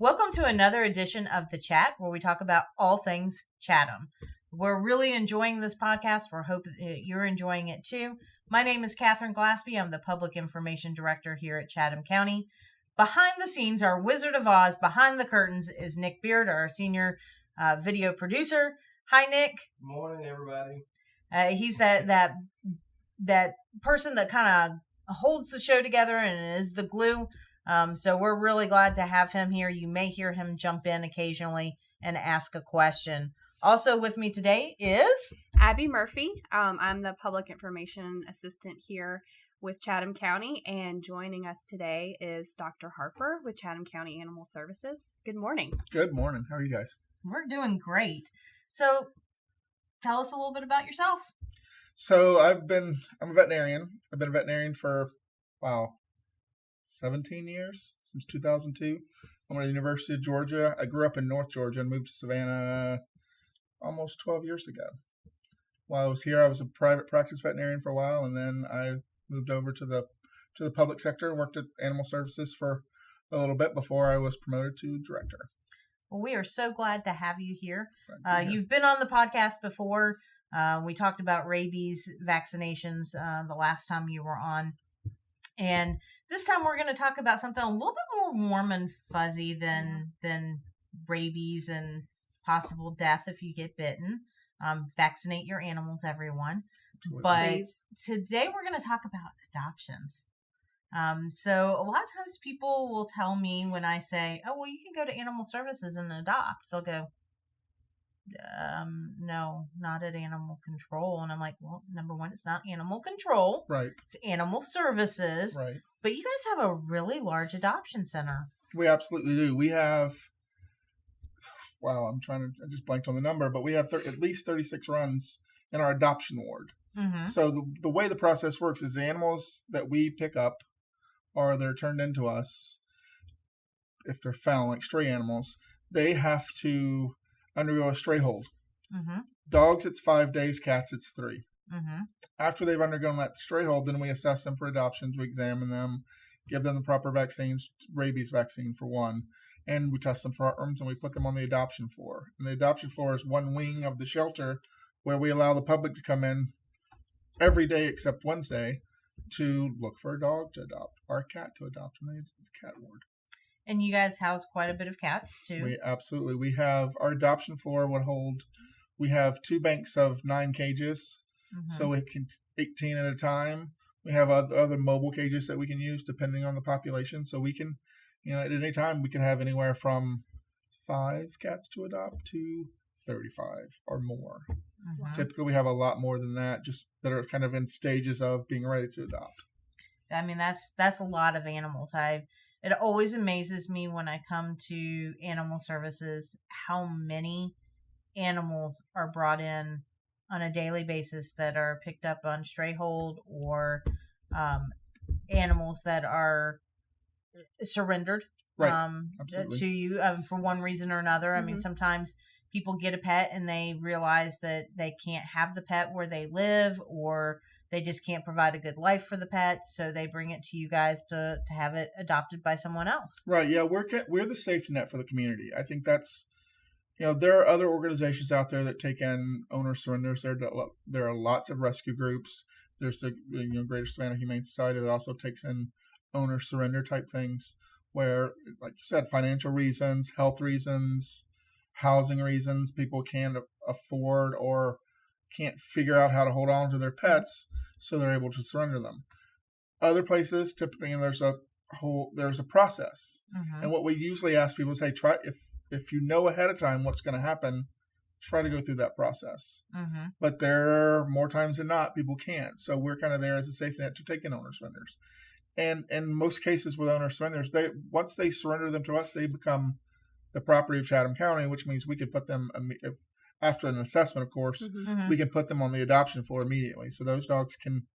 Welcome to another edition of The Chat, where we talk about all things Chatham. We're really enjoying this podcast. We hope you're enjoying it too. My name is Catherine Glaspie. I'm the Public Information Director here at Chatham County. Behind the scenes, our Wizard of Oz, behind the curtains, is Nick Beard, our senior video producer. Hi, Nick. Good morning, everybody. He's that person that kind of holds the show together and is the glue. So we're really glad to have him here. You may hear him jump in occasionally and ask a question. Also with me today is Abby Murphy. I'm the Public Information Assistant here with Chatham County, and joining us today is Dr. Harper with Chatham County Animal Services. Good morning. Good morning. How are you guys? We're doing great. So tell us a little bit about yourself. So I'm a veterinarian. I've been a veterinarian for, 17 years, since 2002. I'm at the University of Georgia. I grew up in North Georgia and moved to Savannah almost 12 years ago. While I was here, I was a private practice veterinarian for a while, and then I moved over to the public sector and worked at Animal Services for a little bit before I was promoted to director. Well, we are so glad to have you here. You've been on the podcast before. We talked about rabies vaccinations the last time you were on. And this time we're going to talk about something a little bit more warm and fuzzy than rabies and possible death if you get bitten. Vaccinate your animals, everyone. Absolutely. But Please. today we're going to talk about adoptions. So a lot of times people will tell me when I say, oh, well, you can go to Animal Services and adopt. They'll go, no, not at Animal Control. And I'm like, well, number one, it's not Animal Control. Right. It's Animal Services. Right. But you guys have a really large adoption center. We absolutely do. We have, I just blanked on the number, but we have at least 36 runs in our adoption ward. Mm-hmm. So the way the process works is the animals that we pick up or they're turned into us, if they're found, like stray animals, they have to undergo a stray hold. Mm-hmm. Dogs, it's 5 days. Cats, it's 3. Mm-hmm. After they've undergone that stray hold, then we assess them for adoptions. We examine them, give them the proper vaccines, rabies vaccine for one, and we test them for heartworms, and we put them on the adoption floor. And the adoption floor is one wing of the shelter where we allow the public to come in every day except Wednesday to look for a dog to adopt or a cat to adopt in the cat ward. And you guys house quite a bit of cats, too. We have our adoption floor we have 2 banks of 9 cages, Mm-hmm. so we can 18 at a time. We have other mobile cages that we can use depending on the population. So we can, at any time, we can have anywhere from 5 cats to adopt to 35 or more. Mm-hmm. Typically, we have a lot more than that, just that are kind of in stages of being ready to adopt. I mean, that's a lot of animals. It always amazes me when I come to Animal Services how many animals are brought in on a daily basis that are picked up on stray hold or animals that are surrendered to you for one reason or another. Mm-hmm. I mean, sometimes people get a pet and they realize that they can't have the pet where they live, or they just can't provide a good life for the pet, so they bring it to you guys to have it adopted by someone else. Right, yeah, we're the safety net for the community. I think that's, there are other organizations out there that take in owner surrenders. There are lots of rescue groups. There's the Greater Savannah Humane Society that also takes in owner surrender type things where, like you said, financial reasons, health reasons, housing reasons, people can't afford or can't figure out how to hold on to their pets, so they're able to surrender them. Other places, typically, there's a process. Mm-hmm. And what we usually ask people is, hey, try if you know ahead of time what's going to happen, try to go through that process. Mm-hmm. But there are more times than not, people can't. So we're kind of there as a safety net to take in owner surrenders. And in most cases with owner surrenders, once they surrender them to us, they become the property of Chatham County, which means we could put them, after an assessment, of course, Mm-hmm. we can put them on the adoption floor immediately. So those dogs can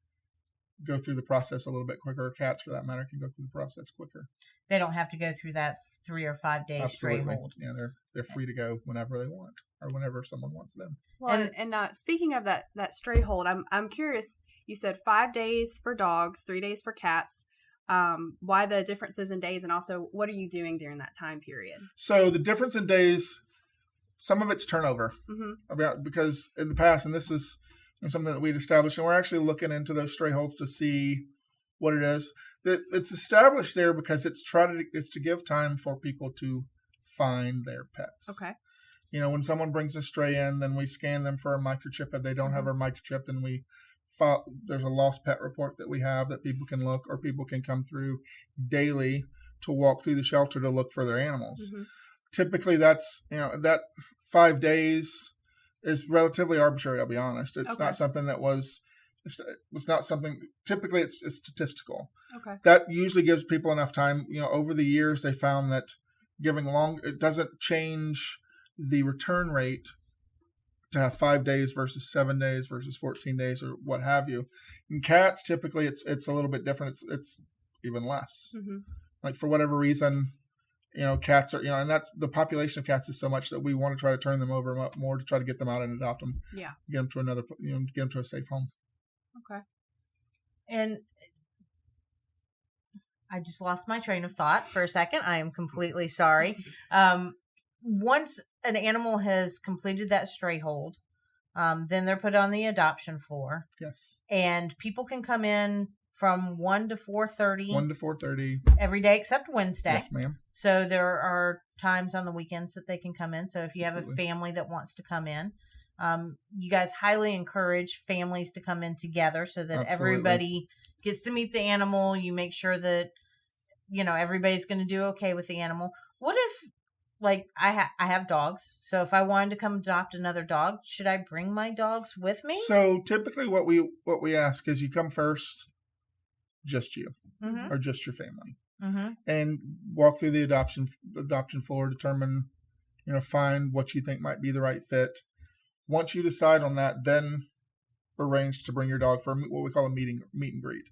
go through the process a little bit quicker. Cats, for that matter, can go through the process quicker. They don't have to go through that 3 or 5 day stray hold. Yeah, they're free to go whenever they want or whenever someone wants them. Well, and speaking of that stray hold, I'm curious. You said 5 days for dogs, 3 days for cats. why the differences in days, and also what are you doing during that time period? So the difference in days, some of it's turnover. Because in the past, and this is something that we'd established, and we're actually looking into those stray holds to see what it is. It's established there because it's to give time for people to find their pets. Okay. When someone brings a stray in, then we scan them for a microchip. If they don't have a microchip, then there's a lost pet report that we have that people can look, or people can come through daily to walk through the shelter to look for their animals. Typically, that's that 5 days is relatively arbitrary. I'll be honest. It's not something that was. It's not something. Typically, it's statistical. Okay. That usually gives people enough time. Over the years, they found that giving it doesn't change the return rate to have 5 days versus 7 days versus 14 days or what have you. In cats, typically it's a little bit different. It's even less. Like for whatever reason, cats are, and that's the population of cats is so much that we want to try to turn them over more to try to get them out and adopt them. Yeah. Get them to another, get them to a safe home. Okay. And I just lost my train of thought for a second. I am completely sorry. Once an animal has completed that stray hold, then they're put on the adoption floor. Yes. And people can come in from 1 to 4:30. 1 to 4:30. Every day except Wednesday. Yes, ma'am. So there are times on the weekends that they can come in. So if you have Absolutely. a family that wants to come in, you guys highly encourage families to come in together so that Absolutely. everybody gets to meet the animal. You make sure that, everybody's going to do okay with the animal. What if, I have dogs. So if I wanted to come adopt another dog, should I bring my dogs with me? So typically what we ask is you come first, just you, or just your family, and walk through the adoption floor, determine, find what you think might be the right fit. Once you decide on that, then arrange to bring your dog for what we call a meet and greet.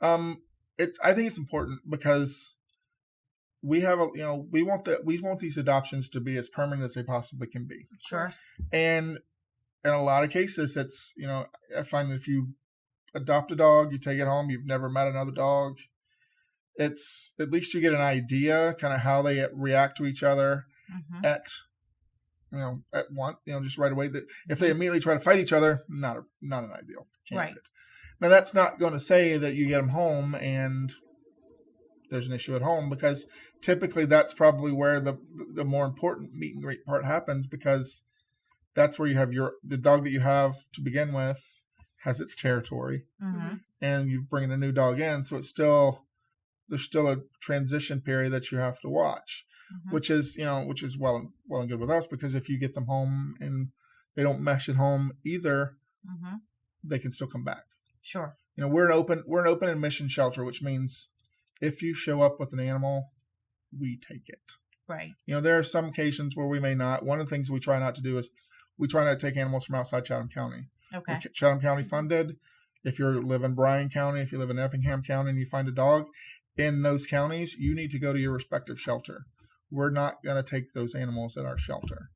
I think it's important because we have we want these adoptions to be as permanent as they possibly can be. Sure. And in a lot of cases, it's I find that if you adopt a dog, you take it home, you've never met another dog, it's at least you get an idea kind of how they react to each other at one, just right away. That if they immediately try to fight each other, not an ideal candidate. Right. Now that's not going to say that you get them home and there's an issue at home, because typically that's probably where the more important meet and greet part happens, because that's where you have the dog that you have to begin with has its territory, and you bring a new dog in, so there's still a transition period that you have to watch, which is well and good with us, because if you get them home and they don't mesh at home either, they can still come back. Sure. We're an open admission shelter, which means if you show up with an animal, we take it. Right. There are some occasions where we may not. One of the things we try not to do is we try not to take animals from outside Chatham County. Okay. We're Chatham County funded. If you live in Bryan County, if you live in Effingham County and you find a dog in those counties, you need to go to your respective shelter. We're not going to take those animals at our shelter.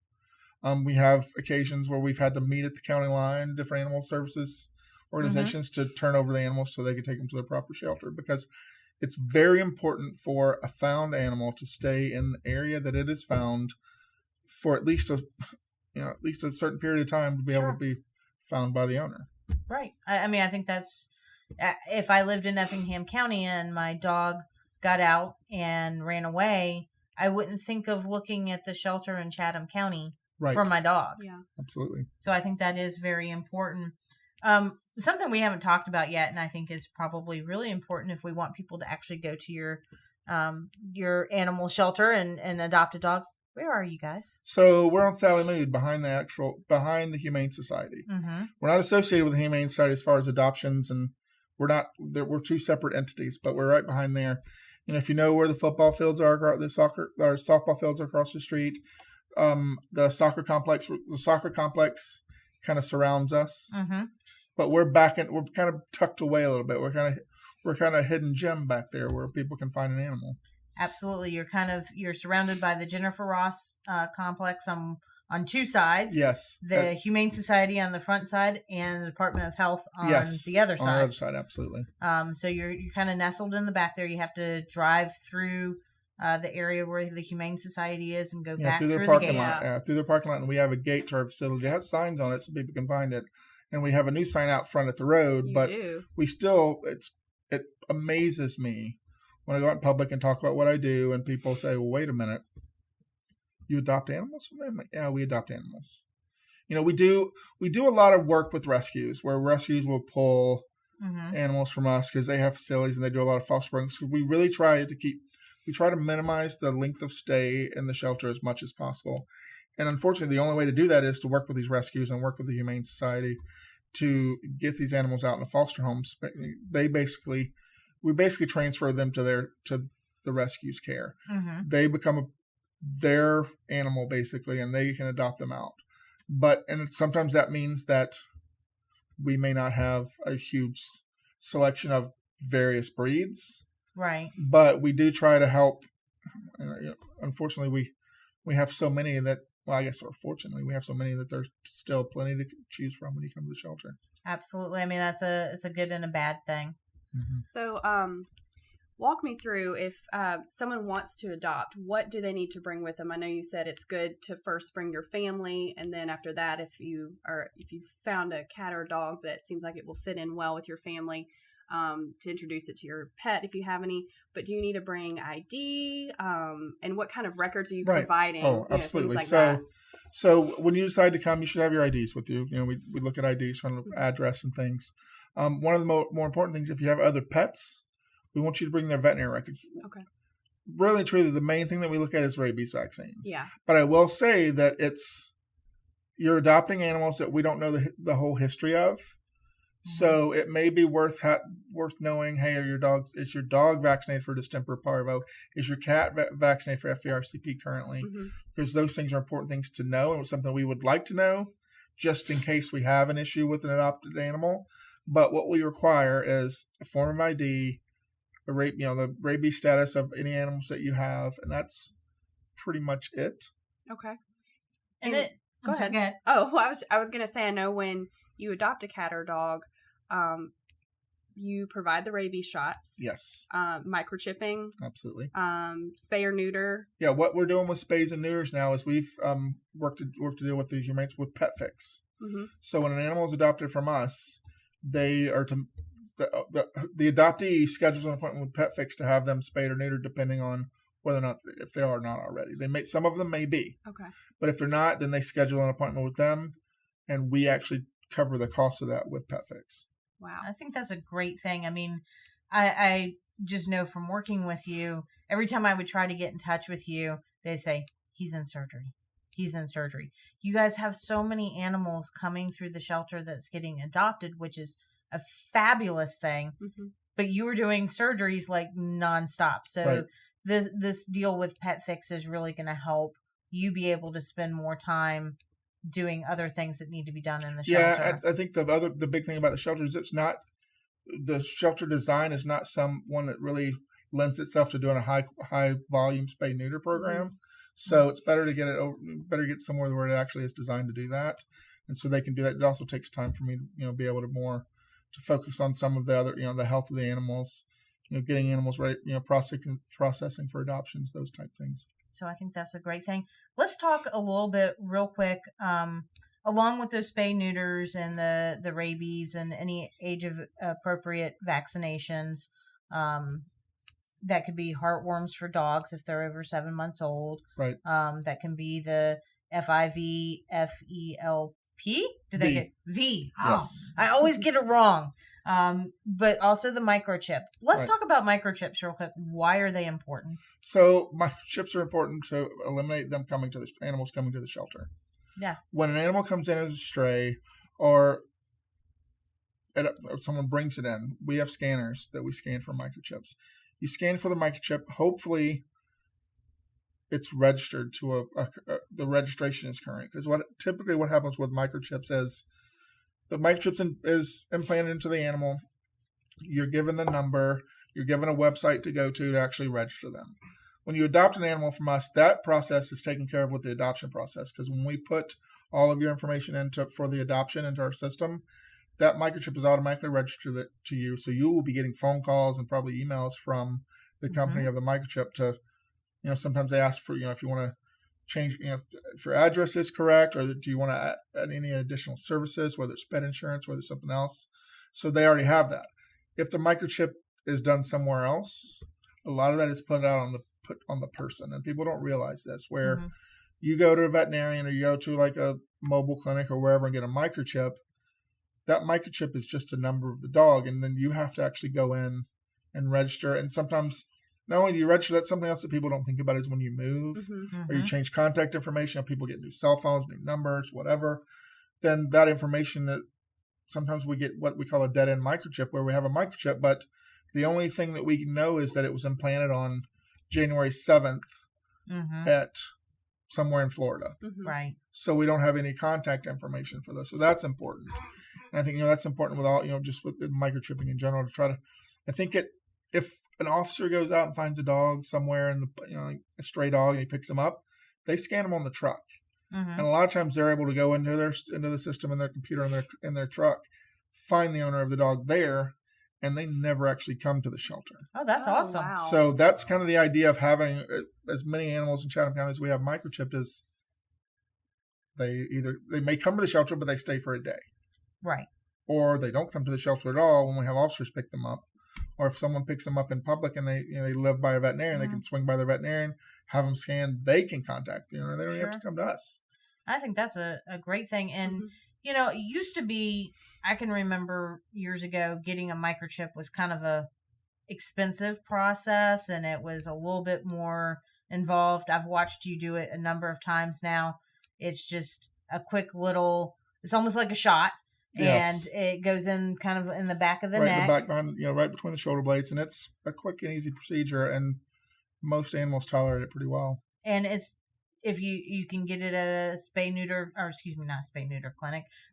We have occasions where we've had to meet at the county line, different animal services organizations, to turn over the animals so they can take them to their proper shelter, because it's very important for a found animal to stay in the area that it is found for at least a certain period of time to be able to be found by the owner. Right. I think that's, if I lived in Effingham County and my dog got out and ran away, I wouldn't think of looking at the shelter in Chatham County for my dog. Yeah, absolutely. So I think that is very important. Something we haven't talked about yet, and I think is probably really important if we want people to actually go to your animal shelter and adopt a dog. Where are you guys? So we're on Sally Mood behind the Humane Society. We're not associated with the Humane Society as far as adoptions, and we're two separate entities, but we're right behind there. And if you know where the football fields are, the softball fields are across the street. The soccer complex kind of surrounds us. But we're kind of tucked away a little bit. We're kind of hidden gem back there where people can find an animal. Absolutely. You're surrounded by the Jennifer Ross complex on on two sides. Yes. The Humane Society on the front side and the Department of Health on the other side. On the other side, absolutely. So you're kind of nestled in the back there. You have to drive through the area where the Humane Society is and go back through the gate. Through their parking lot, and we have a gate to our facility. It has signs on it so people can find it, and we have a new sign out front at the road. We still, it amazes me when I go out in public and talk about what I do, and people say, well, wait a minute, you adopt animals? I'm like, yeah, we adopt animals. We do a lot of work with rescues, where rescues will pull animals from us because they have facilities and they do a lot of foster programs. We really try to minimize the length of stay in the shelter as much as possible. And unfortunately, the only way to do that is to work with these rescues and work with the Humane Society to get these animals out in the foster homes. We basically transfer them to the rescue's care. They become their animal basically, and they can adopt them out. And sometimes that means that we may not have a huge selection of various breeds, right? But we do try to help. Unfortunately, we have so many that. Well, I guess, or fortunately, we have so many that there's still plenty to choose from when you come to the shelter. Absolutely. I mean, it's a good and a bad thing. So, walk me through if someone wants to adopt, what do they need to bring with them? I know you said it's good to first bring your family, and then after that, if you found a cat or a dog that seems like it will fit in well with your family, to introduce it to your pet if you have any. But do you need to bring ID? And what kind of records are you providing? Oh, absolutely. Things like that. So when you decide to come, you should have your IDs with you. We look at IDs, kind of address and things. One of the more important things, if you have other pets, we want you to bring their veterinary records. Okay. Really, truly, the main thing that we look at is rabies vaccines. Yeah. But I will say that you're adopting animals that we don't know the whole history of. So it may be worth knowing, hey, is your dog vaccinated for distemper parvo? Is your cat vaccinated for FVRCP currently? Because those things are important things to know, and it's something we would like to know just in case we have an issue with an adopted animal. But what we require is a form of ID, the rabies status of any animals that you have, and that's pretty much it. Okay. Go ahead. Oh, well, I was going to say, I know when you adopt a cat or dog, you provide the rabies shots. Yes. Microchipping. Absolutely. Spay or neuter. Yeah, what we're doing with spays and neuters now is we've worked to deal with the humanes with pet fix. So when an animal is adopted from us, they are the adoptee schedules an appointment with pet fix to have them spayed or neutered, depending on whether or not, if they are not already. Some of them may be. Okay. But if they're not, then they schedule an appointment with them, and we actually cover the cost of that with pet fix. Wow. I think that's a great thing. I mean, I just know from working with you, every time I would try to get in touch with you, they say, he's in surgery. He's in surgery. You guys have so many animals coming through the shelter that's getting adopted, which is a fabulous thing. But you were doing surgeries like nonstop. So this deal with pet fix is really going to help you be able to spend more time doing other things that need to be done in the shelter. Yeah, I think the big thing about the shelter is the shelter design is not one that really lends itself to doing a high volume spay neuter program. So it's better to get somewhere where it actually is designed to do that, and so they can do that. It also takes time for me to be able to focus on some of the other the health of the animals, getting animals ready, processing for adoptions, those type things. So I think that's a great thing. Let's talk a little bit real quick, along with those spay neuters and the rabies and any age of appropriate vaccinations. That could be heartworms for dogs if they're over 7 months old. Right. That can be the FIV, FELP. Did I get V? Oh, yes. I always get it wrong. But also the microchip. Let's talk about microchips real quick. Why are they important? So microchips are important to eliminate them animals coming to the shelter. Yeah. When an animal comes in as a stray, or someone brings it in, we have scanners that we scan for microchips. You scan for the microchip. Hopefully, it's registered to the registration is current. Because typically what happens with microchips is the microchip is implanted into the animal. You're given the number. You're given a website to go to actually register them. when you adopt an animal from us, that process is taken care of with the adoption process. Because when we put all of your information for the adoption into our system, that microchip is automatically registered to you. So you will be getting phone calls and probably emails from the company of the microchip to, sometimes they ask for, if you want to change, if your address is correct, or do you want to add any additional services, whether it's pet insurance, whether it's something else. So they already have that. If the microchip is done somewhere else, a lot of that is put on the person, and people don't realize this. Where you go to a veterinarian or you go to like a mobile clinic or wherever and get a microchip, that microchip is just a number of the dog, and then you have to actually go in and register. And sometimes not only do you register, that's something else that people don't think about is when you move or you change contact information, or people get new cell phones, new numbers, whatever, then that information that sometimes we get what we call a dead end microchip, where we have a microchip, but the only thing that we know is that it was implanted on January 7th at somewhere in Florida. Right. So we don't have any contact information for those. So that's important. And I think, that's important with all, just with microchipping in general, to try to, I think if an officer goes out and finds a dog somewhere in the, like a stray dog, and he picks them up, they scan them on the truck. And a lot of times they're able to go into the system in their computer in their truck, find the owner of the dog there, and they never actually come to the shelter. Oh, that's awesome. Wow. So that's kind of the idea of having as many animals in Chatham County as we have microchipped. Is they may come to the shelter, but they stay for a day. Right. Or they don't come to the shelter at all when we have officers pick them up. Or if someone picks them up in public and they live by a veterinarian, they can swing by their veterinarian, have them scanned. They can contact they don't even have to come to us. I think that's a great thing. And it used to be, I can remember years ago, getting a microchip was kind of a expensive process, and it was a little bit more involved. I've watched you do it a number of times now. It's just a quick little, it's almost like a shot. Yes. And it goes in kind of in the back of the right neck. In the back behind, right between the shoulder blades. And it's a quick and easy procedure, and most animals tolerate it pretty well. And it's, if you can get it at a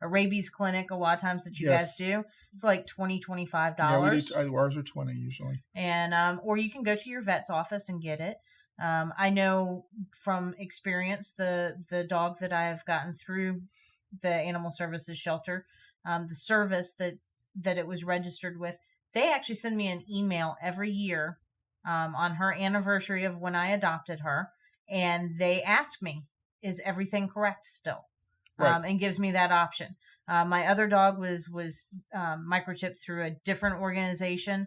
a rabies clinic, a lot of times that you guys do, it's like $25. Yeah, ours are $20 usually. And or you can go to your vet's office and get it. I know from experience, the dog that I've gotten through the Animal Services shelter, the service that it was registered with, they actually send me an email every year on her anniversary of when I adopted her. And they ask me, is everything correct still? Right. And gives me that option. My other dog was microchipped through a different organization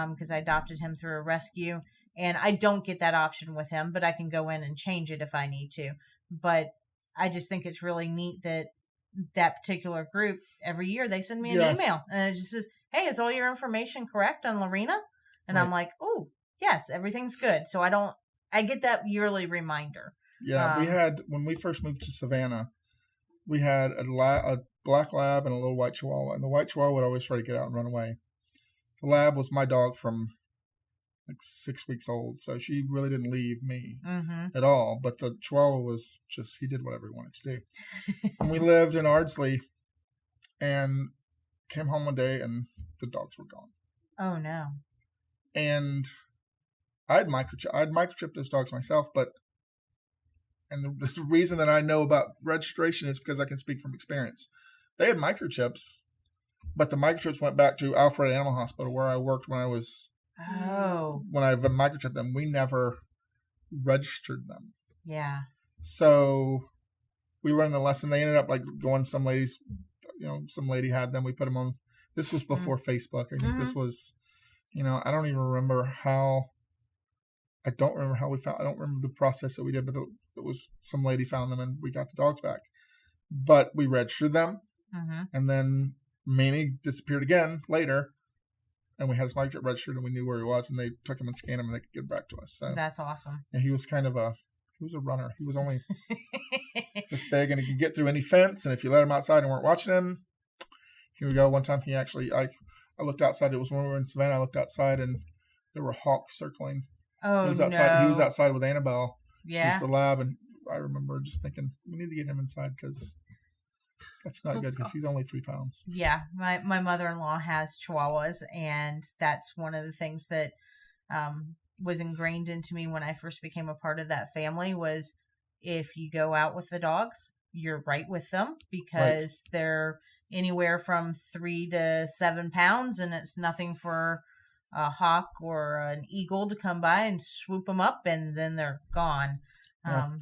because I adopted him through a rescue. And I don't get that option with him, but I can go in and change it if I need to. But I just think it's really neat that particular group, every year they send me an email. And it just says, hey, is all your information correct on Lorena? And I'm like, oh, yes, everything's good. So I get that yearly reminder. Yeah, we had, when we first moved to Savannah, we had a black lab and a little white chihuahua. And the white chihuahua would always try to get out and run away. The lab was my dog from like 6 weeks old, so she really didn't leave me at all. But the chihuahua was just, he did whatever he wanted to do. And we lived in Ardsley and came home one day and the dogs were gone. Oh, no. And I'd microchipped those dogs myself, and the reason that I know about registration is because I can speak from experience. They had microchips, but the microchips went back to Alfred Animal Hospital where I worked when I microchipped them. We never registered them. Yeah. So we learned the lesson. They ended up like going to some lady had them. We put them on. This was before Facebook. I think this was, I don't even remember how. I don't remember how we found. I don't remember the process that we did, but it was some lady found them and we got the dogs back. But we registered them, and then Manny disappeared again later, and we had his microchip registered, and we knew where he was, and they took him and scanned him, and they could get him back to us. So that's awesome. And he was he was a runner. He was only this big, and he could get through any fence. And if you let him outside and weren't watching him, here we go. One time, I looked outside. It was when we were in Savannah. I looked outside, and there were hawks circling. Oh, he was outside. no. He was outside with Annabelle. Yeah. She's the lab, and I remember just thinking, we need to get him inside because that's not good because he's only 3 pounds. Yeah. My mother-in-law has Chihuahuas, and that's one of the things that was ingrained into me when I first became a part of that family was if you go out with the dogs, you're right with them because they're anywhere from 3 to 7 pounds, and it's nothing for a hawk or an eagle to come by and swoop them up, and then they're gone.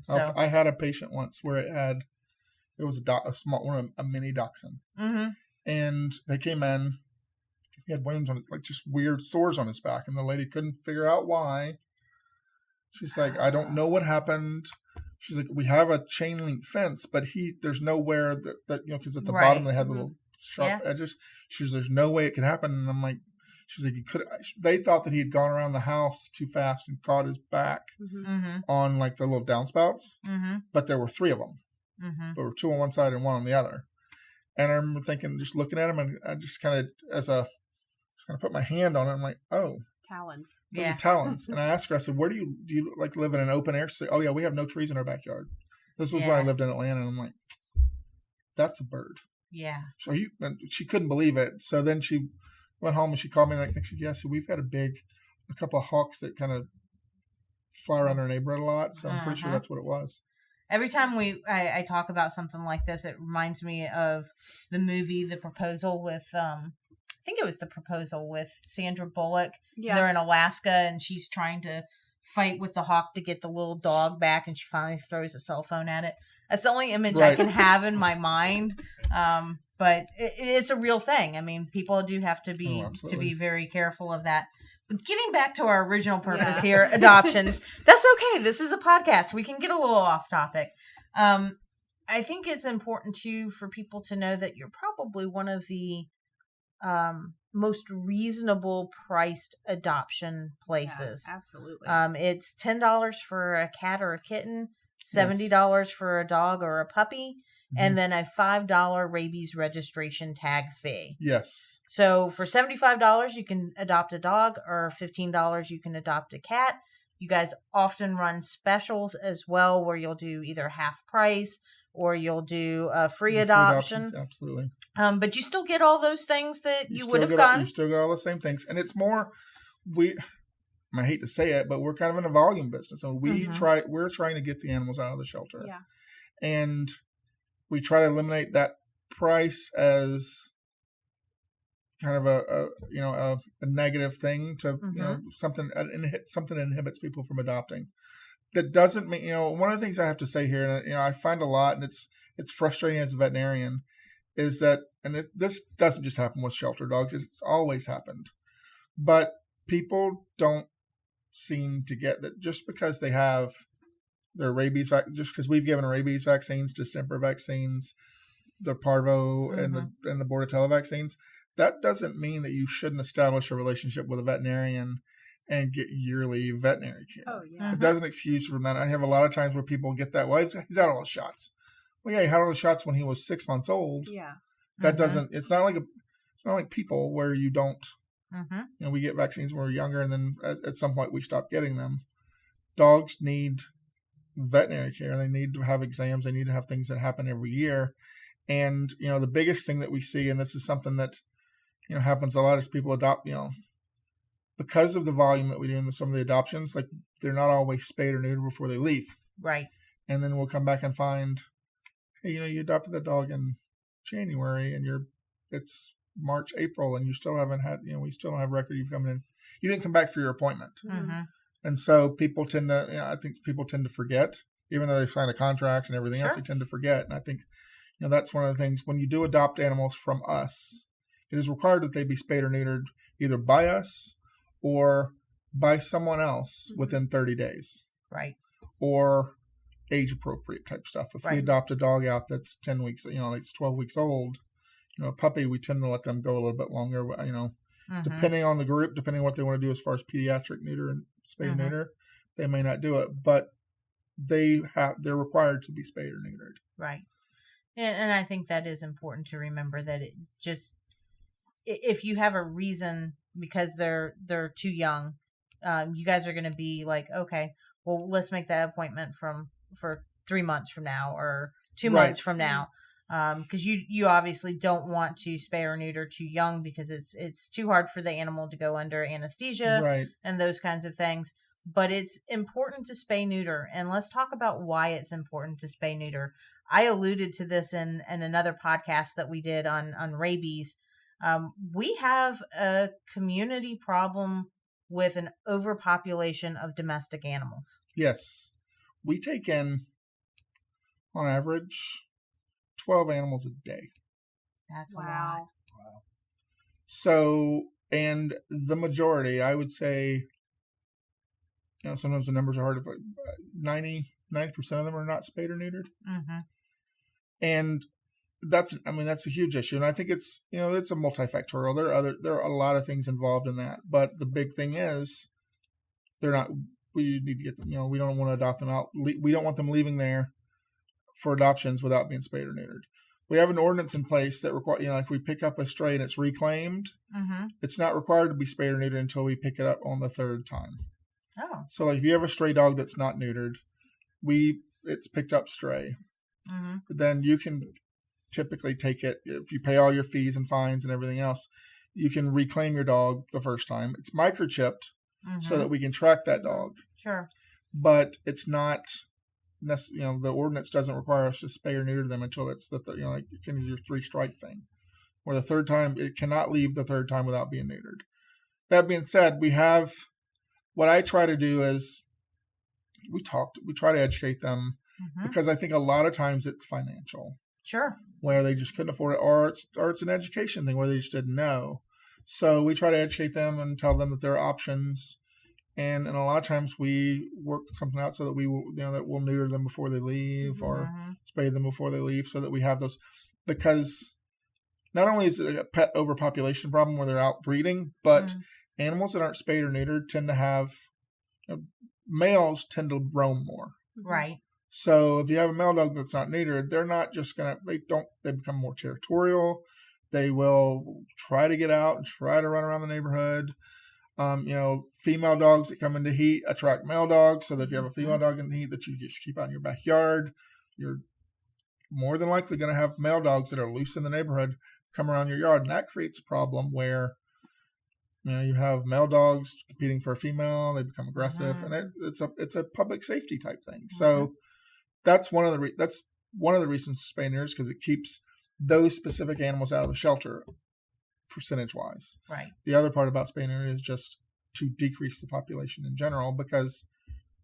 So I had a patient once where it was a small one, a mini dachshund, and they came in. He had wounds on it, like just weird sores on his back, and the lady couldn't figure out why. She's like, I don't know what happened. She's like, we have a chain link fence, but there's nowhere that because at the bottom they had the little sharp edges. She was, there's no way it could happen. And I'm like, she's like, they thought that he had gone around the house too fast and caught his back on like the little downspouts, but there were 3 of them. There were 2 on one side and 1 on the other. And I remember thinking, just looking at him, and I just kind of put my hand on it. I'm like, oh. Talons. Those are talons. And I asked her, I said, where do you like live in an open air? She said, oh yeah, we have no trees in our backyard. This was when I lived in Atlanta. And I'm like, that's a bird. Yeah. So she couldn't believe it. So then she went home and she called me like next week. Yeah, so we've got a couple of hawks that kind of fly around our neighborhood a lot. So I'm pretty sure that's what it was. Every time I talk about something like this, it reminds me of the movie The Proposal with I think it was The Proposal with Sandra Bullock. Yeah. They're in Alaska and she's trying to fight with the hawk to get the little dog back, and she finally throws a cell phone at it. That's the only image I can have in my mind. But it's a real thing. I mean, people do have to be very careful of that. But getting back to our original purpose here, adoptions, that's okay. This is a podcast. We can get a little off topic. I think it's important too for people to know that you're probably one of the most reasonable priced adoption places. Yeah, absolutely. It's $10 for a cat or a kitten, $70 for a dog or a puppy, and then a $5 rabies registration tag fee. Yes. So for $75, you can adopt a dog, or $15, you can adopt a cat. You guys often run specials as well, where you'll do either half price or you'll do a free adoption. Absolutely. But you still get all those things that you would have gotten. You still get all the same things. And it's more, I hate to say it, but we're kind of in a volume business. So we're trying to get the animals out of the shelter. Yeah. And we try to eliminate that price as kind of a negative thing to, something that inhibits people from adopting. That doesn't mean, one of the things I have to say here, and I find a lot, and it's frustrating as a veterinarian, is that, this doesn't just happen with shelter dogs, it's always happened. But people don't seem to get that just because they have their rabies, just because we've given rabies vaccines, distemper vaccines, the parvo and the bordetella vaccines, that doesn't mean that you shouldn't establish a relationship with a veterinarian and get yearly veterinary care. Oh, yeah. It doesn't excuse from that. I have a lot of times where people get that, well, he's had all the shots. Well, yeah, he had all the shots when he was 6 months old. Yeah. That doesn't, it's not like people where you don't, we get vaccines when we're younger, and then at some point we stop getting them. Dogs need veterinary care. They need to have exams. They need to have things that happen every year. And, the biggest thing that we see, and this is something that, happens a lot, is people adopt, because of the volume that we do in some of the adoptions, like they're not always spayed or neutered before they leave. Right. And then we'll come back and find, hey, you adopted that dog in January and it's March, April, and you still haven't had, we still don't have record you've come in. You didn't come back for your appointment. And so people tend to, I think people tend to forget, even though they signed a contract and everything else, they tend to forget. And I think, that's one of the things, when you do adopt animals from us, it is required that they be spayed or neutered either by us or by someone else within 30 days. Right. Or age appropriate type stuff. If we adopt a dog out that's 10 weeks, it's 12 weeks old, a puppy, we tend to let them go a little bit longer, depending on the group, depending on what they want to do as far as pediatric neuter and spay and neuter, they may not do it, but they're required to be spayed or neutered. Right. And I think that is important to remember, that it just, if you have a reason because they're too young, you guys are going to be like, okay, well, let's make that appointment for 3 months from now or 2 months from now. Because you obviously don't want to spay or neuter too young, because it's too hard for the animal to go under anesthesia and those kinds of things. but it's important to spay neuter. And let's talk about why it's important to spay neuter. I alluded to this in another podcast that we did on rabies. We have a community problem with an overpopulation of domestic animals. Yes. We take in, on average, 12 animals a day. That's a lot. Wow. So, and the majority, I would say, sometimes the numbers are hard to put, 90% of them are not spayed or neutered. Mm-hmm. And that's a huge issue. And I think it's, it's a multifactorial. There are a lot of things involved in that. But the big thing is, we need to get them, we don't want to adopt them out. We don't want them leaving there for adoptions without being spayed or neutered. We have an ordinance in place that requires, if we pick up a stray and it's reclaimed, Mm-hmm. it's not required to be spayed or neutered until we pick it up on the third time. Oh. So, if you have a stray dog that's not neutered, it's picked up stray. Mm-hmm. Then you can typically take it, if you pay all your fees and fines and everything else, you can reclaim your dog the first time. It's microchipped so that we can track that dog. Sure. But it's not, the ordinance doesn't require us to spay or neuter them until it's like your 3-strike thing, where the third time, it cannot leave the third time without being neutered. That being said, what I try to do is we try to educate them, because I think a lot of times it's financial. Sure. Where they just couldn't afford it, or it's an education thing where they just didn't know. So we try to educate them and tell them that there are options. And a lot of times we work something out so that we will, that we'll neuter them before they leave or spay them before they leave, so that we have those. Because not only is it a pet overpopulation problem where they're out breeding, but animals that aren't spayed or neutered tend to have, males tend to roam more. Right. So if you have a male dog that's not neutered, they're not just they become more territorial. They will try to get out and try to run around the neighborhood. Female dogs that come into heat attract male dogs. So that if you have a female dog in the heat that you just keep out in your backyard, you're more than likely going to have male dogs that are loose in the neighborhood come around your yard. And that creates a problem where, you have male dogs competing for a female. They become aggressive, and it's a public safety type thing. So that's one of the reasons to spay neuters, because it keeps those specific animals out of the shelter, percentage wise. Right. The other part about spay neuter is just to decrease the population in general, because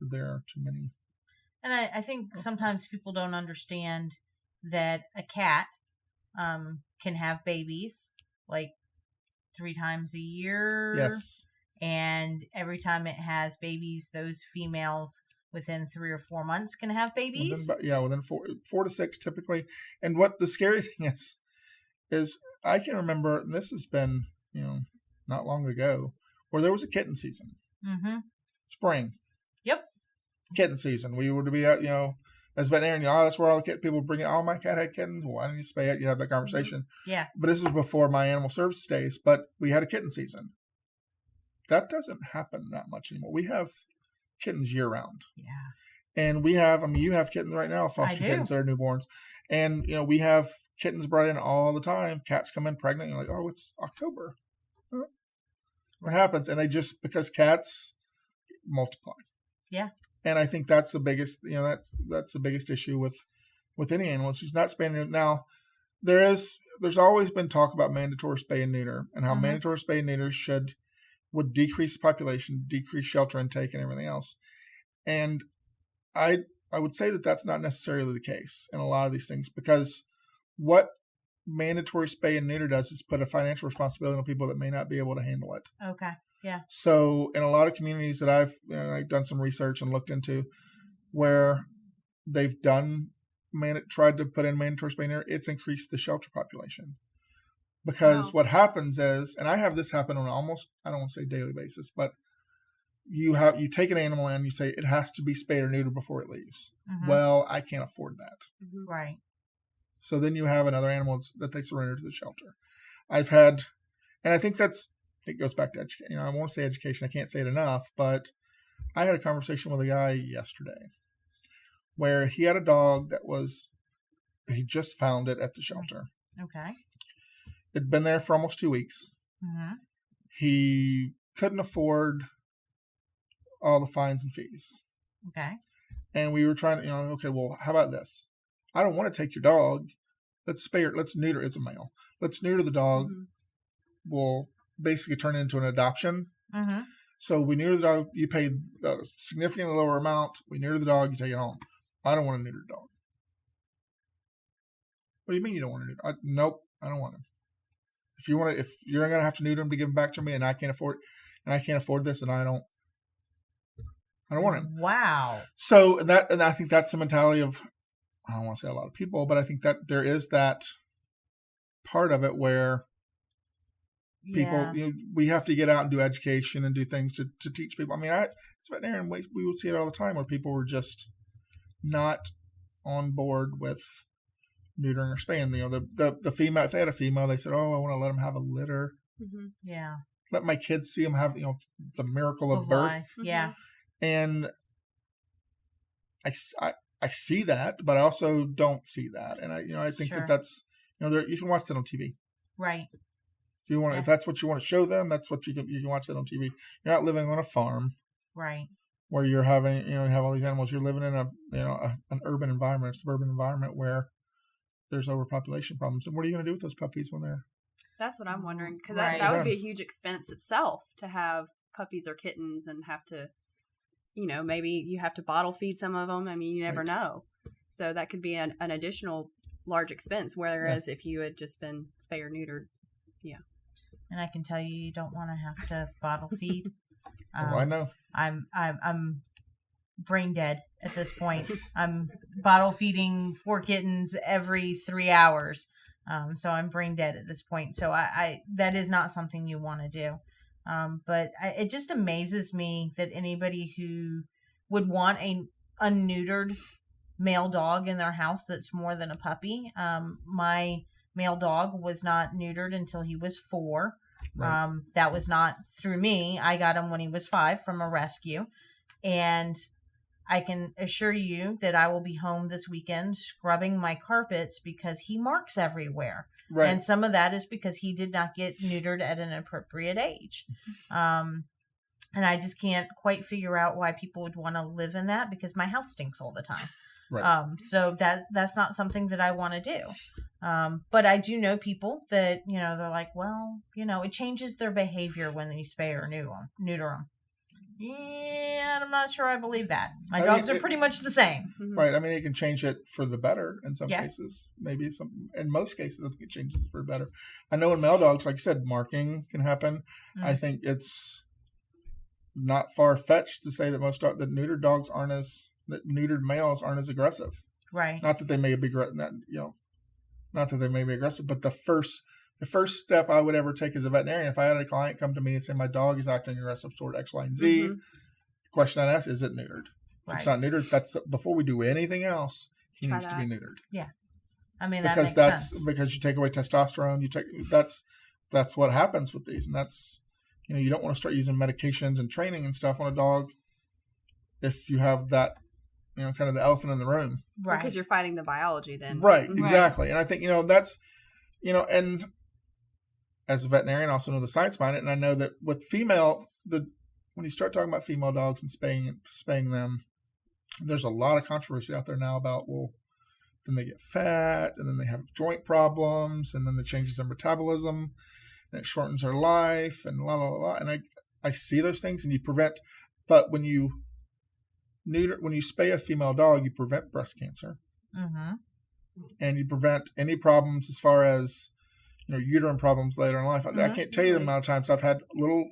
there are too many. And I think sometimes people don't understand that a cat can have babies like 3 times a year. Yes. And every time it has babies, those females within 3 or 4 months can have babies. Within 4 to 6 typically. And what the scary thing is I can remember, and this has been, not long ago, where there was a kitten season. Mm-hmm. Spring. Yep. Kitten season. We would be out, as veterinarian, that's where all the people bring it. Oh, my cat had kittens. Why didn't you spay it? You have that conversation. Yeah. But this was before my animal service days, but we had a kitten season. That doesn't happen that much anymore. We have kittens year round. Yeah. And we have, you have kittens right now, foster kittens that are newborns. And, we have kittens brought in all the time. Cats come in pregnant. You're like, oh, it's October. What happens? And because cats multiply. Yeah. And I think that's the biggest, that's the biggest issue with any animal. It's not spaying and neuter. Now, there's always been talk about mandatory spay and neuter, and how mandatory spay and neuter would decrease population, decrease shelter intake, and everything else. And I would say that that's not necessarily the case in a lot of these things, because what mandatory spay and neuter does is put a financial responsibility on people that may not be able to handle it. Okay. Yeah. So in a lot of communities that I've done some research and looked into, where they've tried to put in mandatory spay and neuter, it's increased the shelter population. Because what happens is, and I have this happen on almost, I don't want to say daily basis, but you take an animal in, you say it has to be spayed or neutered before it leaves. Well, I can't afford that. Right. So then you have another animal that they surrender to the shelter. I've had, and I think it goes back to education. I won't say education. I can't say it enough, but I had a conversation with a guy yesterday where he had a dog he just found it at the shelter. Okay. It'd been there for almost 2 weeks. He couldn't afford all the fines and fees. Okay. And we were trying to, okay, well, how about this? I don't want to take your dog. Let's spay it. Let's neuter. It's a male. Let's neuter the dog. Mhm. We'll basically turn it into an adoption. Mm-hmm. So we neuter the dog. You pay a significantly lower amount. We neuter the dog. You take it home. I don't want to neuter the dog. What do you mean you don't want to neuter? Nope, I don't want him. If you're going to have to neuter him to give him back to me, and I can't afford this, and I don't want him. Wow. So and I think that's the mentality of, I don't want to say a lot of people, but I think that there is that part of it where people, we have to get out and do education and do things to teach people. I mean, as a veterinarian, we would see it all the time where people were just not on board with neutering or spaying. The female, if they had a female, they said, "Oh, I want to let them have a litter." Mm-hmm. Yeah. Let my kids see them have, the miracle of birth. Life. Yeah. And I see that, but I also don't see that. And I think Sure. that's, you can watch that on TV. Right. If you want, if that's what you want to show them, that's what you can watch that on TV. You're not living on a farm. Right. Where you're having, you have all these animals. You're living in an urban environment, a suburban environment where there's overpopulation problems. And what are you going to do with those puppies when they're... That's what I'm wondering, because Right. that would be a huge expense itself to have puppies or kittens and have to, maybe you have to bottle feed some of them. I mean, you never Right. know. So that could be an additional large expense, whereas if you had just been spay or neutered. And I can tell you don't want to have to bottle feed. I know. I'm brain dead at this point. I'm bottle feeding 4 kittens every 3 hours. So I'm brain dead at this point. So I that is not something you want to do. But it just amazes me that anybody who would want a unneutered male dog in their house that's more than a puppy. My male dog was not neutered until he was 4. Right. That was not through me. I got him when he was 5 from a rescue. And I can assure you that I will be home this weekend scrubbing my carpets because he marks everywhere. Right. And some of that is because he did not get neutered at an appropriate age. And I just can't quite figure out why people would want to live in that because my house stinks all the time. Right. So that's not something that I want to do. But I do know people that, they're like, well, it changes their behavior when you spay or neuter them. Yeah, I'm not sure I believe that. My dogs are pretty much the same. Mm-hmm. Right. I mean, it can change it for the better in some Yeah. cases. Maybe in most cases, I think it changes it for the better. I know in male dogs, like you said, marking can happen. Mm. I think it's not far-fetched to say that that neutered males aren't as aggressive. Right. Not that they may be not that they may be aggressive, but the first step I would ever take as a veterinarian, if I had a client come to me and say my dog is acting aggressive toward X, Y, and Z, Mhm. the question I'd ask is it neutered? If it's Right. not neutered, before we do anything else, he Try needs to be neutered. I mean, that Because makes sense. because you take away testosterone, that's what happens with these, and that's you don't want to start using medications and training and stuff on a dog if you have that kind of the elephant in the room. Right. Because you're fighting the biology then. Right, Mhm. exactly. And I think, that's, and as a veterinarian, I also know the science behind it. And I know that with when you start talking about female dogs and spaying them, there's a lot of controversy out there now about, well, then they get fat and then they have joint problems and then it changes their metabolism and it shortens their life and la, la, la, la. And I see those things and but when you spay a female dog, you prevent breast cancer. Mm-hmm. And you prevent any problems as far as uterine problems later in life. I can't tell you the amount of times I've had little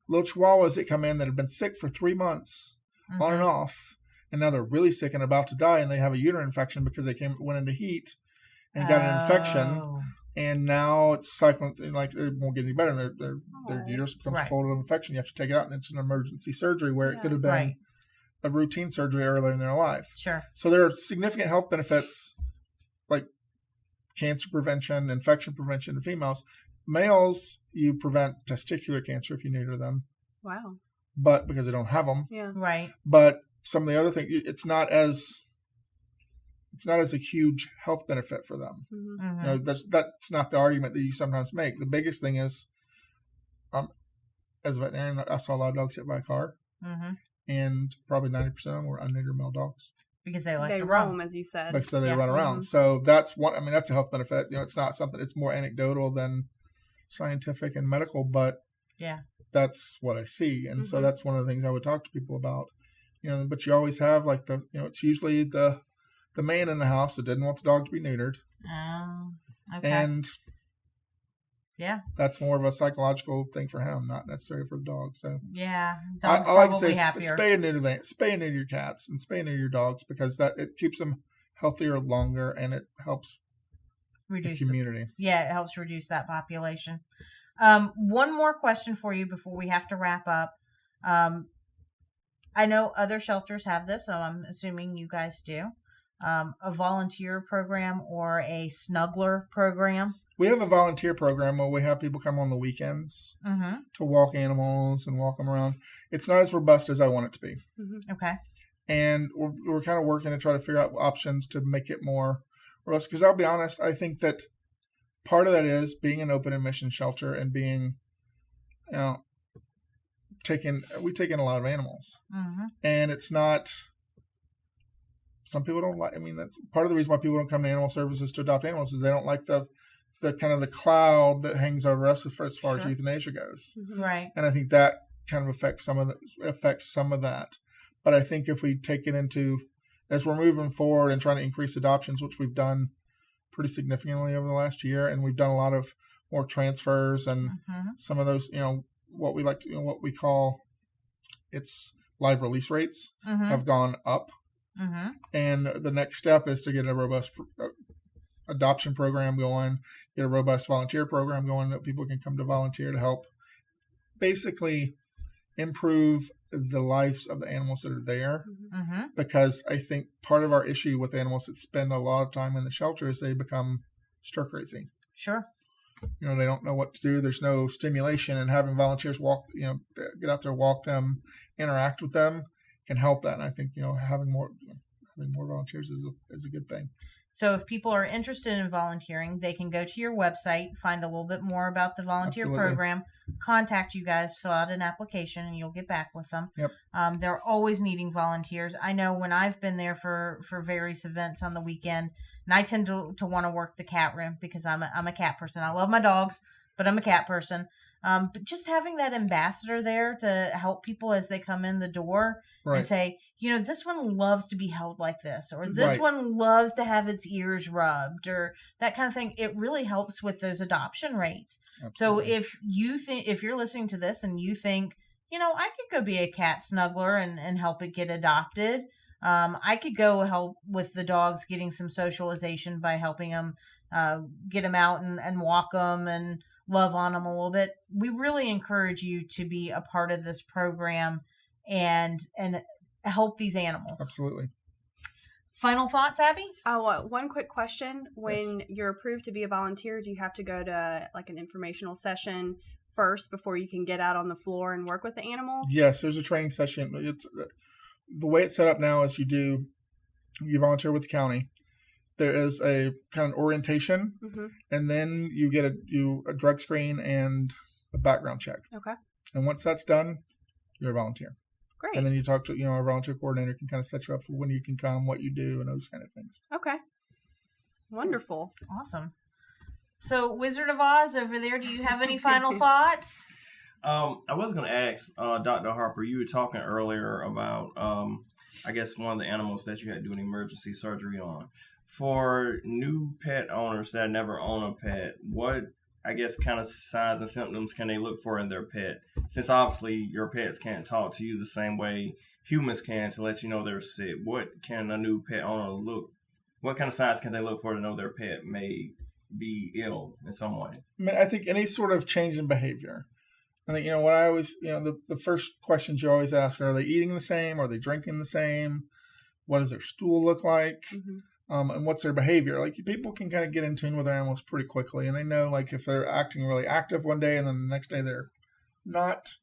chihuahuas that come in that have been sick for 3 months on and off, and now they're really sick and about to die, and they have a uterine infection because they went into heat and got an infection, Oh. and now it's cycling like it won't get any better. And their Oh. uterus becomes Right. full of infection. You have to take it out, and it's an emergency surgery where it could have been Right. a routine surgery earlier in their life. Sure. So there are significant health benefits like cancer prevention, infection prevention in females. Males, you prevent testicular cancer if you neuter them, Wow. but because they don't have them. Yeah. Right. But some of the other things, it's not as a huge health benefit for them. Mm-hmm. Mm-hmm. That's not the argument that you sometimes make. The biggest thing is, as a veterinarian, I saw a lot of dogs hit by a car, Mm-hmm. and probably 90% of them were unneutered male dogs. Because they like They to roam, roam. as you said. Like so they Yeah. run around. Mhm. So that's one. I mean, that's a health benefit. It's not something. It's more anecdotal than scientific and medical, but Yeah. that's what I see, and so Mhm. that's one of the things I would talk to people about. But you always have like it's usually the man in the house that didn't want the dog to be neutered, Okay. and yeah. that's more of a psychological thing for him, not necessarily for the dog. So Yeah. Dog's I like to probably say happier. spay and neuter your cats and spay and neuter your dogs, because that it keeps them healthier longer and it helps the Reduce community. it helps reduce that population. One more question for you before we have to wrap up. I know other shelters have this, so I'm assuming you guys do. A volunteer program or a snuggler program. We have a volunteer program where we have people come on the weekends Mm-hmm. to walk animals and walk them around. It's not as robust as I want it to be. Okay. And we're kind of working to try to figure out options to make it more robust. Because I'll be honest, I think that part of that is being an open admission shelter and being, we take in a lot of animals. Mm-hmm. And it's not, some people don't like, I mean, that's part of the reason why people don't come to animal services to adopt animals is they don't like the kind of the cloud that hangs over us as far as Sure. euthanasia goes. Right. And I think that kind of affects some of that. But I think if we take it into, as we're moving forward and trying to increase adoptions, which we've done pretty significantly over the last year, and we've done a lot of more transfers and Mm-hmm. some of those, what we like to, what we call its live release rates Mm-hmm. have gone up. Mm-hmm. And the next step is to get a robust adoption program going, get a robust volunteer program going that people can come to volunteer to help basically improve the lives of the animals that are there. Mm-hmm. Because I think part of our issue with animals that spend a lot of time in the shelter is they become stir crazy. Sure. They don't know what to do. There's no stimulation, and having volunteers get out there, walk them, interact with them can help that. And I think, having more volunteers is a good thing. So if people are interested in volunteering, they can go to your website, find a little bit more about the volunteer Absolutely. program, contact you guys, fill out an application, and you'll get back with them. Yep. They're always needing volunteers. I know when I've been there for various events on the weekend, and I tend to want to work the cat room because I'm a cat person. I love my dogs, but I'm a cat person. But just having that ambassador there to help people as they come in the door Right. and say, this one loves to be held like this, or this Right. one loves to have its ears rubbed, or that kind of thing. It really helps with those adoption rates. Absolutely. So if you're listening to this and you think, I could go be a cat snuggler and help it get adopted. I could go help with the dogs getting some socialization by helping them get them out and walk them and love on them a little bit. We really encourage you to be a part of this program and help these animals. Absolutely. Final thoughts, Abby? One quick question. When you're approved to be a volunteer, do you have to go to like an informational session first before you can get out on the floor and work with the animals? Yes, there's a training session. It's the way it's set up now is you volunteer with the county. There is a kind of orientation, Mm-hmm. and then you get a drug screen and a background check. Okay. And once that's done, you're a volunteer. Great. And then you talk to, our volunteer coordinator can kind of set you up for when you can come, what you do, and those kind of things. Okay. Wonderful. Awesome. So, Wizard of Oz over there, do you have any final thoughts? I was going to ask Dr. Harper, you were talking earlier about, I guess, one of the animals that you had to do an emergency surgery on. For new pet owners that never own a pet, what, I guess, kind of signs and symptoms can they look for in their pet? Since obviously your pets can't talk to you the same way humans can to let you know they're sick, what can a new pet owner what kind of signs can they look for to know their pet may be ill in some way? I mean, I think any sort of change in behavior. I think, what I always, the first questions you always ask are they eating the same? Are they drinking the same? What does their stool look like? Mm-hmm. And what's their behavior? Like, people can kind of get in tune with their animals pretty quickly, and they know, like, if they're acting really active one day and then the next day they're not,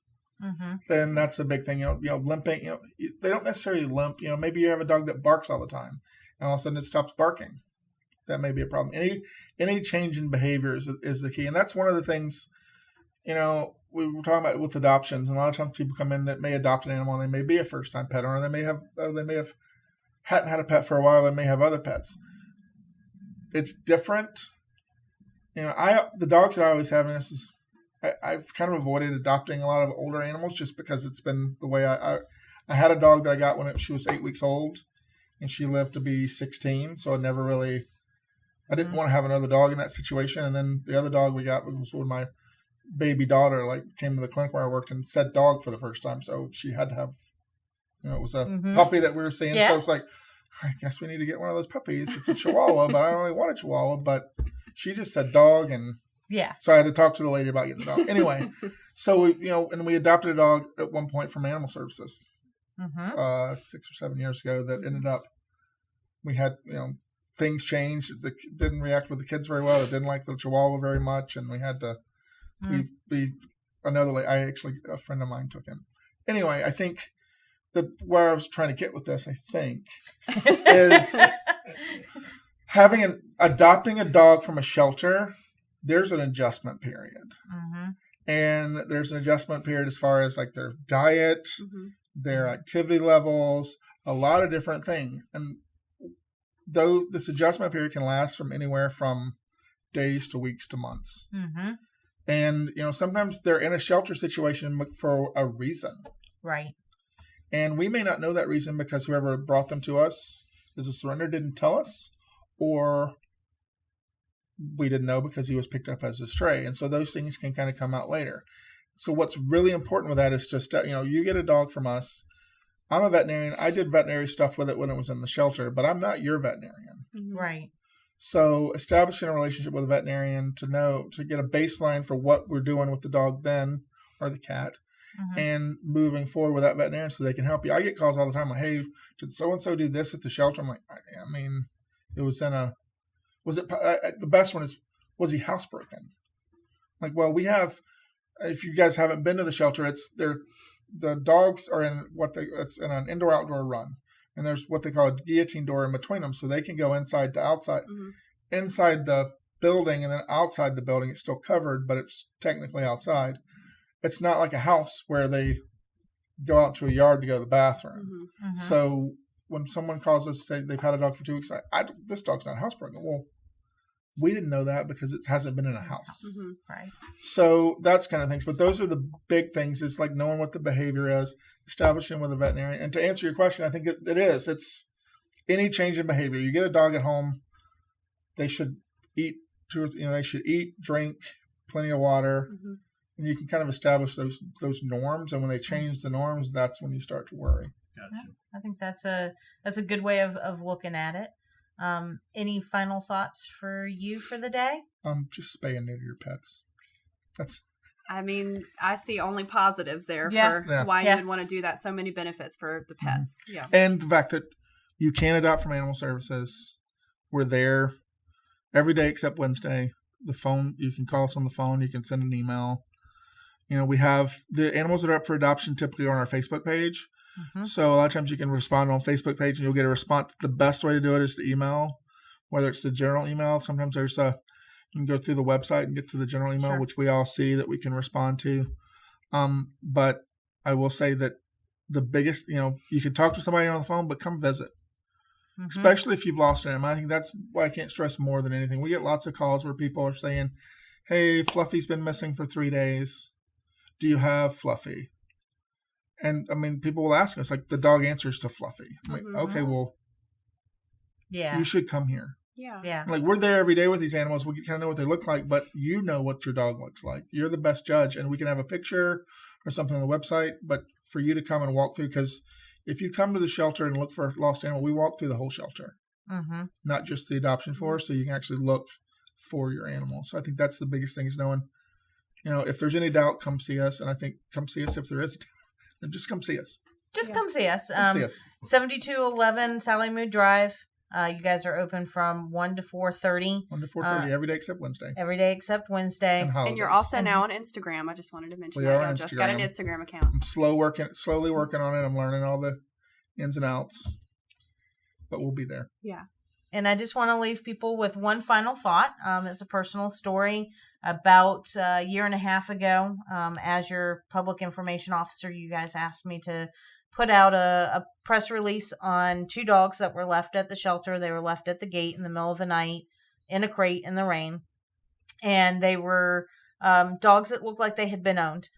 Mm-hmm. then that's a big thing. Limping, they don't necessarily limp. Maybe you have a dog that barks all the time, and all of a sudden it stops barking. That may be a problem. Any change in behavior is the key, and that's one of the things. we were talking about with adoptions, and a lot of times people come in that may adopt an animal, and they may be a first time pet owner, they may have hadn't had a pet for a while, they may have other pets. It's different. The dogs that I always have, and this is, I've kind of avoided adopting a lot of older animals just because it's been the way I had a dog that I got when she was 8 weeks old, and she lived to be 16. So I didn't want to have another dog in that situation. And then the other dog we got was when my baby daughter came to the clinic where I worked and said dog for the first time. So she had to have, it was a puppy that we were seeing. Yeah. So it's like, I guess we need to get one of those puppies. It's a Chihuahua, but I don't really want a Chihuahua. But she just said dog, and so I had to talk to the lady about getting the dog. Anyway, so we adopted a dog at one point from Animal Services 6 or 7 years ago. That ended up, we had things changed. It didn't react with the kids very well. It didn't like the Chihuahua very much, and we had to. A friend of mine took him. Anyway, I think where I was trying to get with this, is adopting a dog from a shelter. There's an adjustment period, and there's an adjustment period as far as their diet, their activity levels, a lot of different things. And though this adjustment period can last from anywhere from days to weeks to months. And, sometimes they're in a shelter situation for a reason. Right. And we may not know that reason because whoever brought them to us as a surrender didn't tell us, or we didn't know because he was picked up as a stray. And so those things can kind of come out later. So what's really important with that is just, you get a dog from us. I'm a veterinarian. I did veterinary stuff with it when it was in the shelter, but I'm not your veterinarian. Right. So establishing a relationship with a veterinarian to get a baseline for what we're doing with the dog then, or the cat, and moving forward with that veterinarian so they can help you. I get calls all the time like, hey, did so-and-so do this at the shelter? I'm like, it was the best one is, was he housebroken? Like, well, we have, if you guys haven't been to the shelter, the dogs are in it's in an indoor-outdoor run. And there's what they call a guillotine door in between them, so they can go inside to outside. Inside the building and then outside the building, it's still covered, but it's technically outside. It's not like a house where they go out to a yard to go to the bathroom. So when someone calls us and say they've had a dog for 2 weeks, this dog's not housebroken. Well, we didn't know that because it hasn't been in a house. Right. So that's kind of things. But those are the big things. It's like knowing what the behavior is, establishing with a veterinarian. And to answer your question, I think it is. It's any change in behavior. You get a dog at home, they should eat they should eat, drink, plenty of water. And you can kind of establish those norms. And when they change the norms, that's when you start to worry. Gotcha. I think that's a good way of looking at it. Any final thoughts for you for the day? Just spay and neuter your pets. I see only positives there for why you would want to do that. So many benefits for the pets. Yeah. And the fact that you can adopt from Animal Services. We're there every day except Wednesday. The phone, you can call us on the phone. You can send an email. We have the animals that are up for adoption typically are on our Facebook page. So a lot of times you can respond on Facebook page and you'll get a response. The best way to do it is to email, whether it's the general email. Sometimes you can go through the website and get to the general email, which we all see that we can respond to. But I will say that the biggest, you can talk to somebody on the phone, but come visit, especially if you've lost an animal. I think that's what I can't stress more than anything. We get lots of calls where people are saying, hey, Fluffy's been missing for 3 days. Do you have Fluffy? And people will ask us, like, the dog answers to Fluffy. I'm like, okay, well, you should come here. Yeah. Like, we're there every day with these animals. We kind of know what they look like, but you know what your dog looks like. You're the best judge, and we can have a picture or something on the website, but for you to come and walk through, because if you come to the shelter and look for a lost animal, we walk through the whole shelter, not just the adoption floor, so you can actually look for your animal. So I think that's the biggest thing is knowing, if there's any doubt, come see us, and I think come see us if there is a doubt. And just come see us. Come see us. Come see us. 7211 Sally Mood Drive. You guys are open from 1 to 4:30. 1 to 4:30 every day except Wednesday. Every day except Wednesday. And you're also now on Instagram. I just wanted to mention that. I just got an Instagram account. I'm slowly working on it. I'm learning all the ins and outs. But we'll be there. Yeah. And I just want to leave people with one final thought. It's a personal story. about a year and a half ago, as your public information officer, you guys asked me to put out a press release on 2 dogs that were left at the shelter. They were left at the gate in the middle of the night in a crate in the rain. And they were dogs that looked like they had been owned.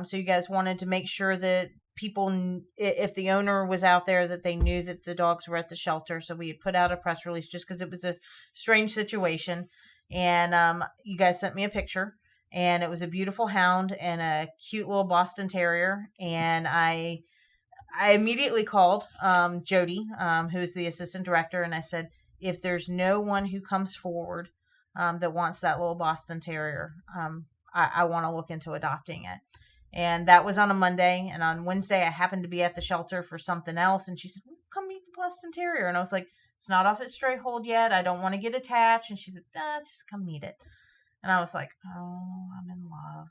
So you guys wanted to make sure that people, if the owner was out there, that they knew that the dogs were at the shelter. So we had put out a press release just because it was a strange situation. And you guys sent me a picture, and it was a beautiful hound and a cute little Boston Terrier. And I immediately called Jody, who's the assistant director, and I said, if there's no one who comes forward that wants that little Boston Terrier, I want to look into adopting it. And that was on a Monday. And on Wednesday, I happened to be at the shelter for something else. And she said, well, come meet the Boston Terrier. And I was like, it's not off its stray hold yet. I don't want to get attached. And she said, just come meet it. And I was like, oh, I'm in love.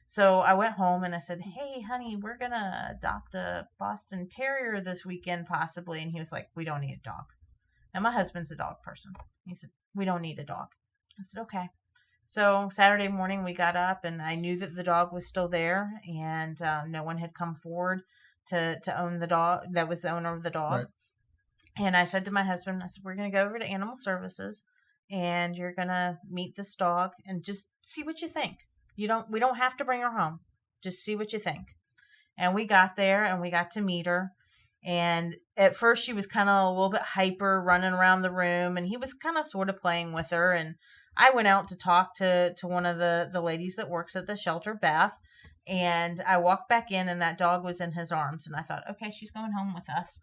So I went home and I said, hey, honey, we're going to adopt a Boston Terrier this weekend, possibly. And he was like, we don't need a dog. And my husband's a dog person. He said, we don't need a dog. I said, okay. So Saturday morning we got up, and I knew that the dog was still there, and no one had come forward to own the dog. That was the owner of the dog. Right. And I said to my husband, I said, we're going to go over to Animal Services, and you're going to meet this dog and just see what you think. We don't have to bring her home. Just see what you think. And we got there, and we got to meet her. And at first she was kind of a little bit hyper, running around the room, and he was kind of sort of playing with her. And I went out to talk to one of the ladies that works at the shelter, Beth, and I walked back in, and that dog was in his arms. And I thought, okay, she's going home with us.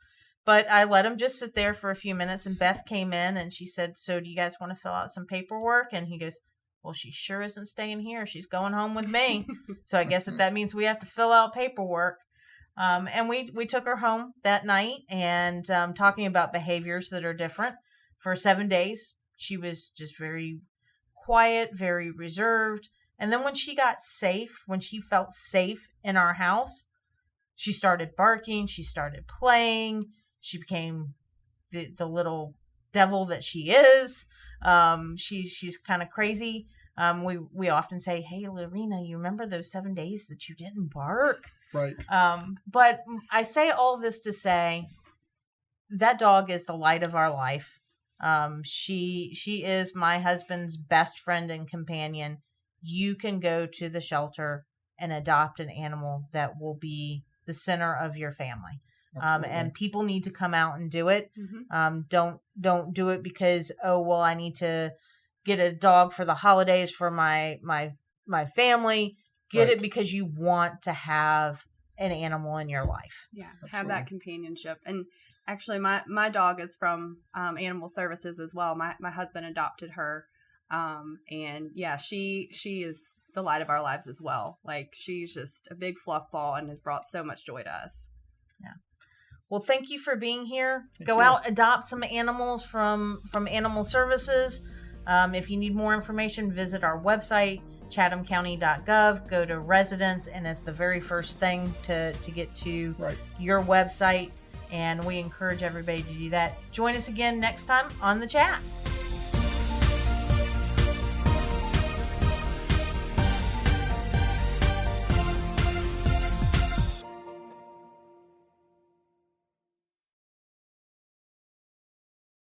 But I let him just sit there for a few minutes, and Beth came in, and she said, so do you guys want to fill out some paperwork? And he goes, well, she sure isn't staying here. She's going home with me. So I guess that means we have to fill out paperwork. And we took her home that night, and talking about behaviors that are different. For 7 days, she was just very quiet, very reserved. And then when she felt safe in our house, she started barking, she started playing, she became the little devil that she is. She's kind of crazy. We often say, hey, Lorena, you remember those 7 days that you didn't bark? Right. But I say all this to say that dog is the light of our life. She is my husband's best friend and companion. You can go to the shelter and adopt an animal that will be the center of your family. And people need to come out and do it. Mm-hmm. Don't do it because, I need to get a dog for the holidays for my family. Get it because you want to have an animal in your life. Yeah, have that companionship. And actually, my dog is from Animal Services as well. My husband adopted her, and yeah, she is the light of our lives as well. Like, she's just a big fluff ball and has brought so much joy to us. Yeah. Well, thank you for being here. Go out, adopt some animals from Animal Services. If you need more information, visit our website, chathamcounty.gov. Go to residents, and it's the very first thing to get to your website. And we encourage everybody to do that. Join us again next time on The Chat.